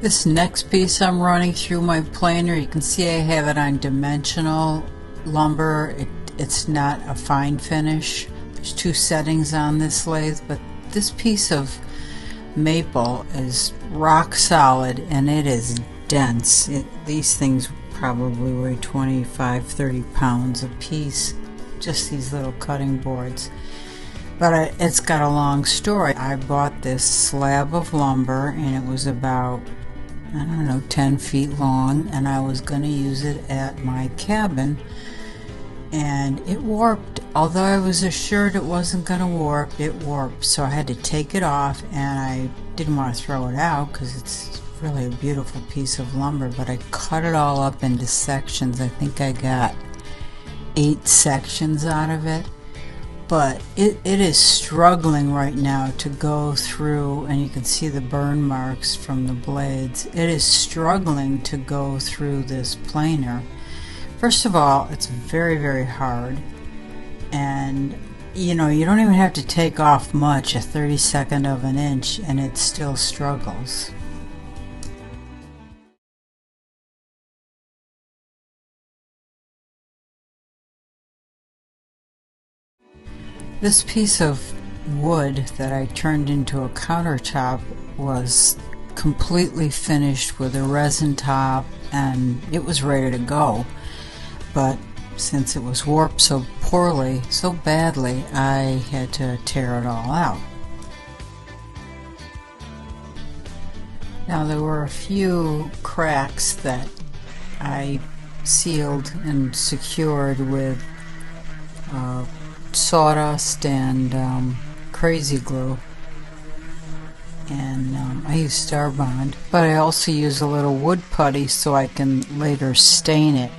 This next piece I'm running through my planer, you can see I have it on dimensional lumber. It's not a fine finish. There's two settings on this lathe, but this piece of maple is rock solid and it is dense. These things probably weigh 25-30 pounds a piece, just these little cutting boards. But it's got a long story. I bought this slab of lumber and it was about, I don't know, 10 feet long, and I was going to use it at my cabin, and it warped. Although I was assured it wasn't going to warp, it warped, so I had to take it off, and I didn't want to throw it out because it's really a beautiful piece of lumber, but I cut it all up into sections. I think I got 8 sections out of it. But it is struggling right now to go through, and you can see the burn marks from the blades. It is struggling to go through this planer. First of all, it's very, very hard, and you know, you don't even have to take off much, a 32nd of an inch, and it still struggles. This piece of wood that I turned into a countertop was completely finished with a resin top, and it was ready to go. But since it was warped so poorly, so badly, I had to tear it all out. Now there were a few cracks that I sealed and secured with sawdust and crazy glue, and I use Star Bond, but I also use a little wood putty so I can later stain it,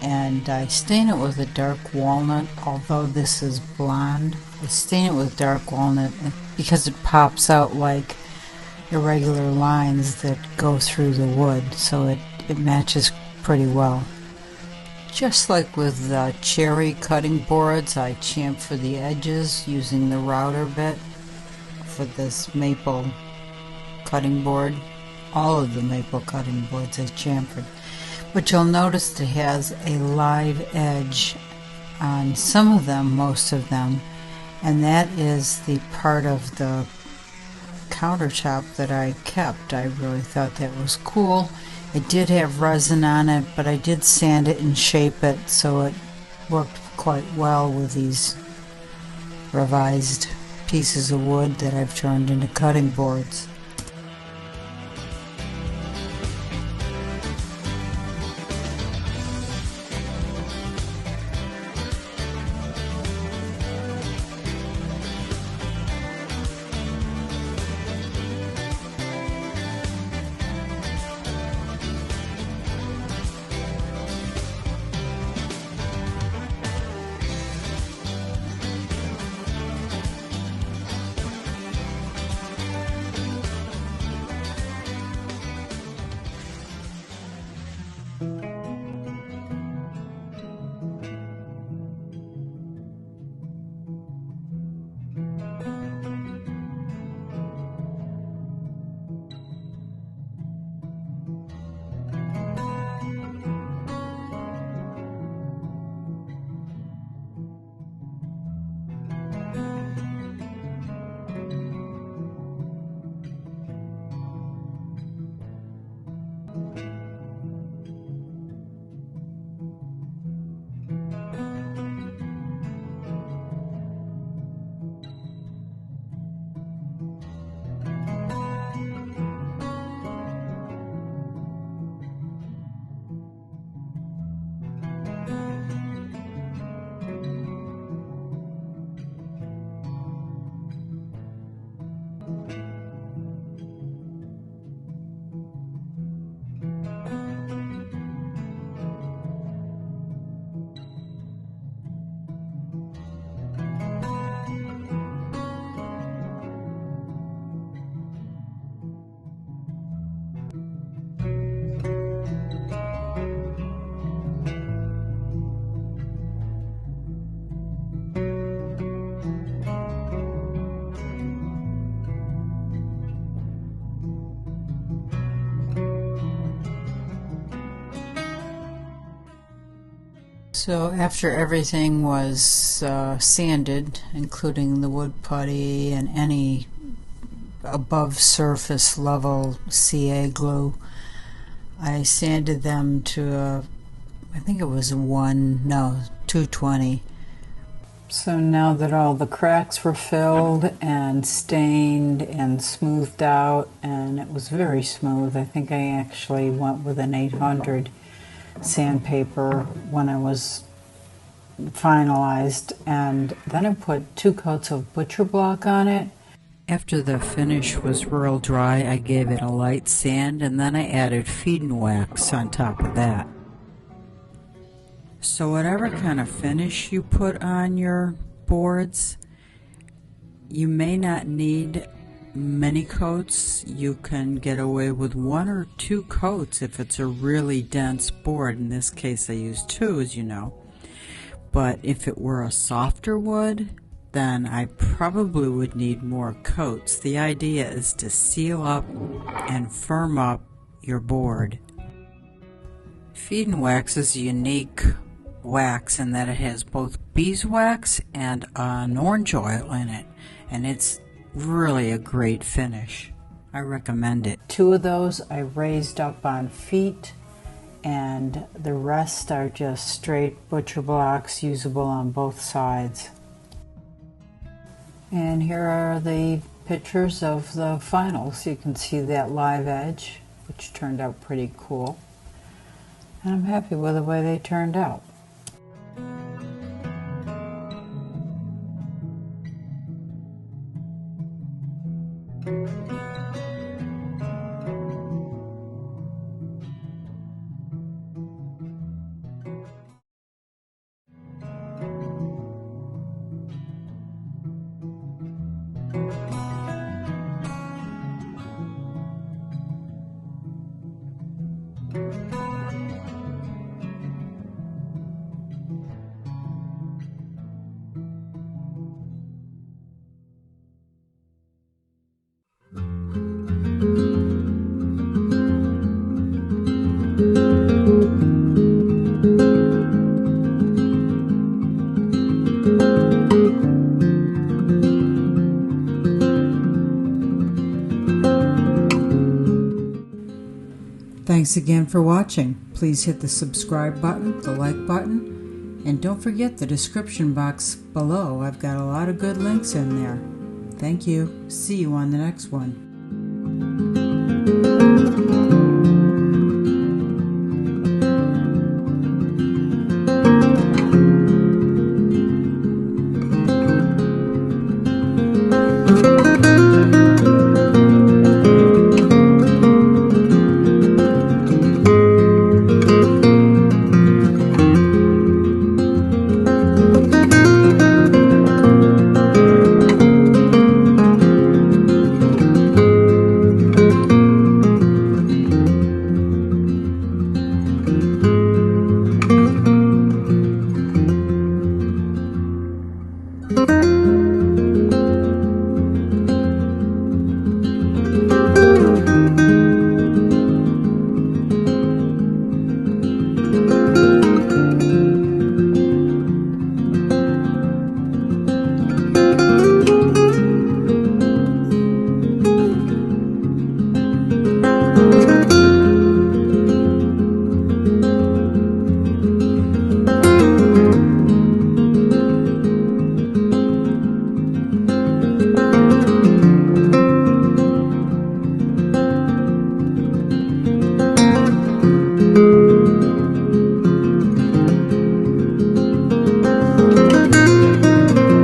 and I stain it with a dark walnut. Although this is blonde, I stain it with dark walnut because it pops out like irregular lines that go through the wood, so it matches pretty well. Just like with cherry cutting boards, I chamfer the edges using the router bit for this maple cutting board. All of the maple cutting boards I chamfered. But you'll notice it has a live edge on some of them, most of them, and that is the part of the countertop that I kept. I really thought that was cool. It did have resin on it, but I did sand it and shape it, so it worked quite well with these revised pieces of wood that I've turned into cutting boards. So after everything was sanded, including the wood putty and any above surface level CA glue, I sanded them to I think it was 220. So now that all the cracks were filled and stained and smoothed out, and it was very smooth, I think I actually went with an 800 sandpaper when I was finalized, and then I put 2 coats of butcher block on it. After the finish was real dry, I gave it a light sand, and then I added feed-in wax on top of that. So whatever kind of finish you put on your boards, you may not need many coats. You can get away with 1 or 2 coats if it's a really dense board. In this case I used 2, as you know. But if it were a softer wood, then I probably would need more coats. The idea is to seal up and firm up your board. Feed-in wax is a unique wax in that it has both beeswax and an orange oil in it, and it's really a great finish. I recommend it. 2 of those I raised up on feet, and the rest are just straight butcher blocks usable on both sides. And here are the pictures of the finals. You can see that live edge, which turned out pretty cool, and I'm happy with the way they turned out. Thanks again for watching. Please hit the subscribe button, the like button, and don't forget the description box below. I've got a lot of good links in there. Thank you. See you on the next one.